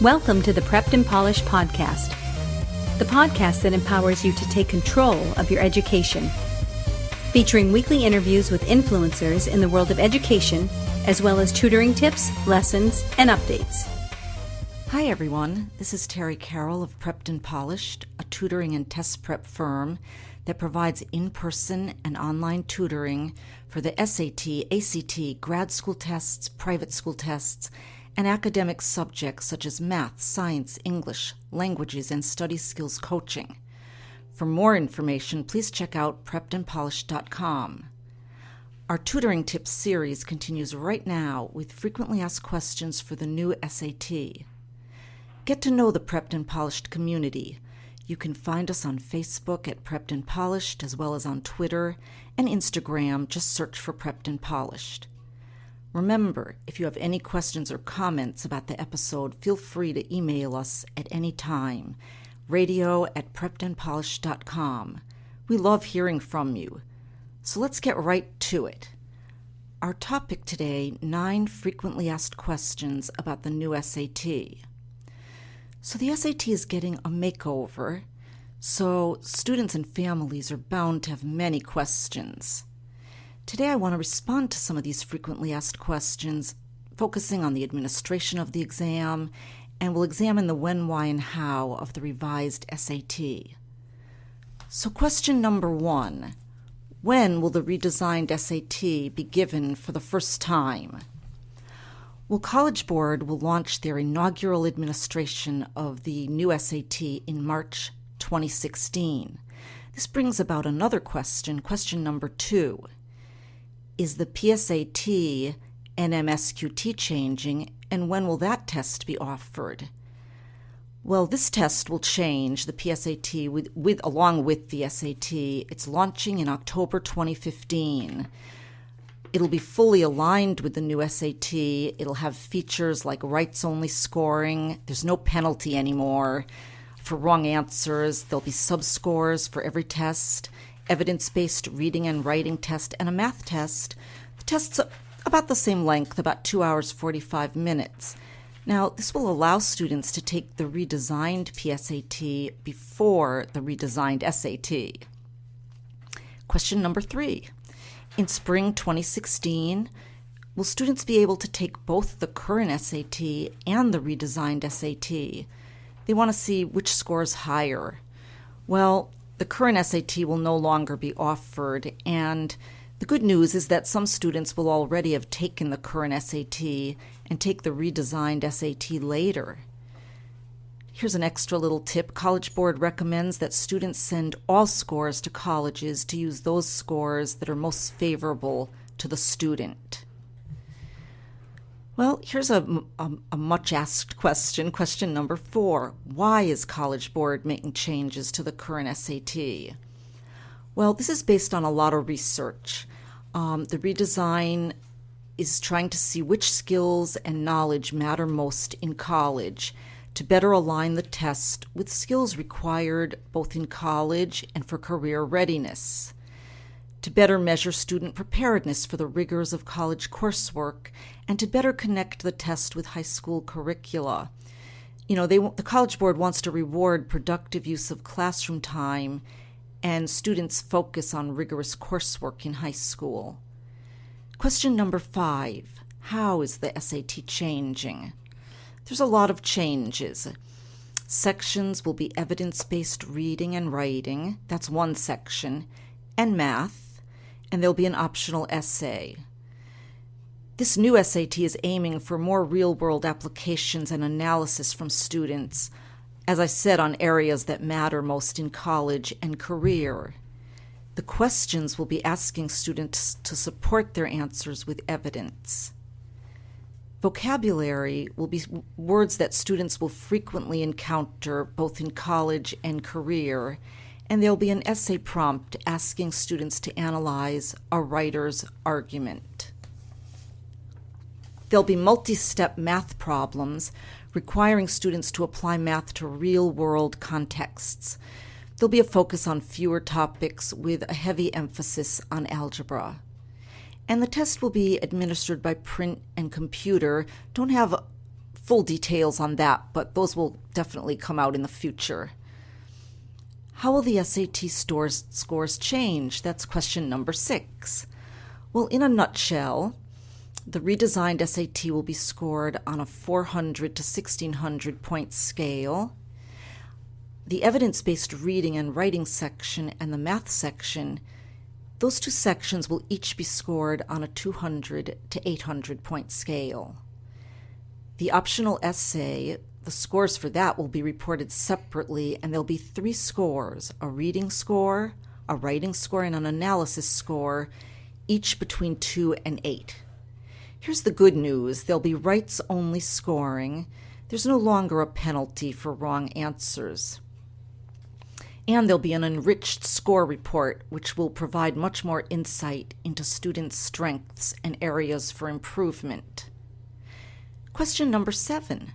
Welcome to the Prepped and Polished podcast, the podcast that empowers you to take control of your education. Featuring weekly interviews with influencers in the world of education, as well as tutoring tips, lessons, and updates. Hi everyone, this is Terri Karol of Prepped and Polished, a tutoring and test prep firm that provides in-person and online tutoring for the SAT, ACT, grad school tests, private school tests, and academic subjects such as math, science, English, languages, and study skills coaching. For more information, please check out preppedandpolished.com. Our Tutoring Tips series continues right now with frequently asked questions for the new SAT. Get to know the Prepped and Polished community. You can find us on Facebook at Prepped and Polished, as well as on Twitter and Instagram. Just search for Prepped and Polished. Remember, if you have any questions or comments about the episode, feel free to email us at any time. radio@preppedandpolished.com. We love hearing from you. So let's get right to it. Our topic today, 9 frequently asked questions about the new SAT. So the SAT is getting a makeover, so students and families are bound to have many questions. Today I want to respond to some of these frequently asked questions, focusing on the administration of the exam, and we'll examine the when, why, and how of the revised SAT. So question number 1, when will the redesigned SAT be given for the first time? Well, College Board will launch their inaugural administration of the new SAT in March 2016. This brings about another question number 2. Is the PSAT and MSQT changing, and when will that test be offered? Well, this test will change, the PSAT, along with the SAT. It's launching in October 2015. It'll be fully aligned with the new SAT. It'll have features like rights-only scoring. There's no penalty anymore for wrong answers. There'll be sub-scores for every test, evidence-based reading and writing test, and a math test. The test's about the same length, about 2 hours, 45 minutes. Now, this will allow students to take the redesigned PSAT before the redesigned SAT. Question number 3. In spring 2016, will students be able to take both the current SAT and the redesigned SAT? They want to see which scores higher. Well, the current SAT will no longer be offered, and the good news is that some students will already have taken the current SAT and take the redesigned SAT later. Here's an extra little tip. College Board recommends that students send all scores to colleges to use those scores that are most favorable to the student. Well, here's a much asked question number 4. Why is College Board making changes to the current SAT? Well, this is based on a lot of research. The redesign is trying to see which skills and knowledge matter most in college to better align the test with skills required both in college and for career readiness, to better measure student preparedness for the rigors of college coursework, and to better connect the test with high school curricula. The College Board wants to reward productive use of classroom time and students focus on rigorous coursework in high school. Question number 5. How is the SAT changing? There's a lot of changes. Sections will be evidence-based reading and writing. That's one section. And math. And there'll be an optional essay. This new SAT is aiming for more real-world applications and analysis from students, as I said, on areas that matter most in college and career. The questions will be asking students to support their answers with evidence. Vocabulary will be words that students will frequently encounter both in college and career, and there'll be an essay prompt asking students to analyze a writer's argument. There'll be multi-step math problems requiring students to apply math to real-world contexts. There'll be a focus on fewer topics with a heavy emphasis on algebra. And the test will be administered by print and computer. Don't have full details on that, but those will definitely come out in the future. How will the SAT scores change? That's question number 6. Well, in a nutshell, the redesigned SAT will be scored on a 400 to 1600 point scale. The evidence-based reading and writing section and the math section, those two sections will each be scored on a 200 to 800 point scale. The optional essay, the scores for that will be reported separately, and there'll be 3 scores, a reading score, a writing score, and an analysis score, each between 2 and 8. Here's the good news. There'll be rights-only scoring. There's no longer a penalty for wrong answers. And there'll be an enriched score report, which will provide much more insight into students' strengths and areas for improvement. Question number 7.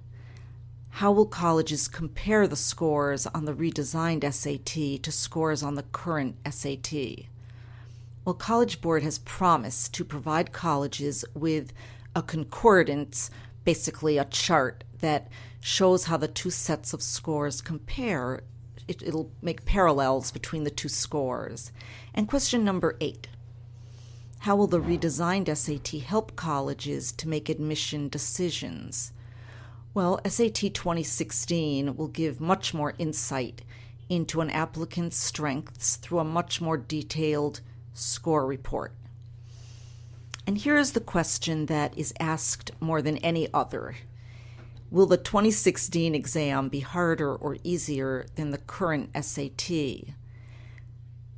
How will colleges compare the scores on the redesigned SAT to scores on the current SAT? Well, College Board has promised to provide colleges with a concordance, basically a chart that shows how the two sets of scores compare. It'll make parallels between the two scores. And question number 8. How will the redesigned SAT help colleges to make admission decisions? Well, SAT 2016 will give much more insight into an applicant's strengths through a much more detailed score report. And here is the question that is asked more than any other. Will the 2016 exam be harder or easier than the current SAT?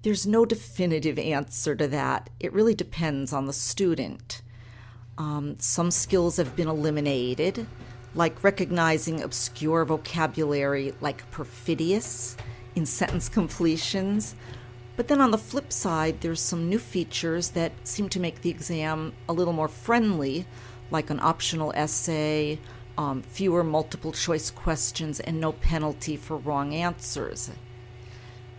There's no definitive answer to that. It really depends on the student. Some skills have been eliminated, like recognizing obscure vocabulary like perfidious in sentence completions. But then on the flip side, there's some new features that seem to make the exam a little more friendly, like an optional essay, fewer multiple choice questions, and no penalty for wrong answers.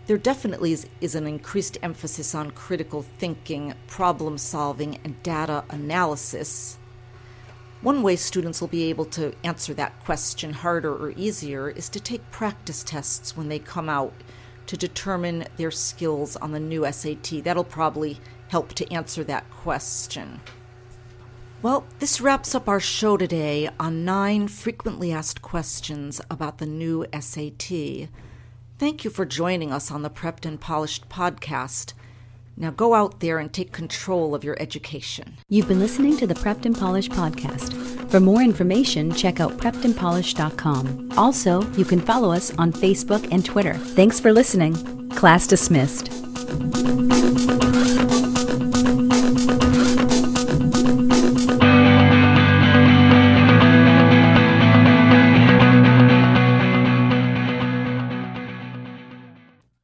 There definitely is an increased emphasis on critical thinking, problem solving, and data analysis. One way students will be able to answer that question harder or easier is to take practice tests when they come out to determine their skills on the new SAT. That'll probably help to answer that question. Well, this wraps up our show today on 9 frequently asked questions about the new SAT. Thank you for joining us on the Prepped and Polished podcast. Now go out there and take control of your education. You've been listening to the Prepped and Polished podcast. For more information, check out preppedandpolished.com. Also, you can follow us on Facebook and Twitter. Thanks for listening. Class dismissed.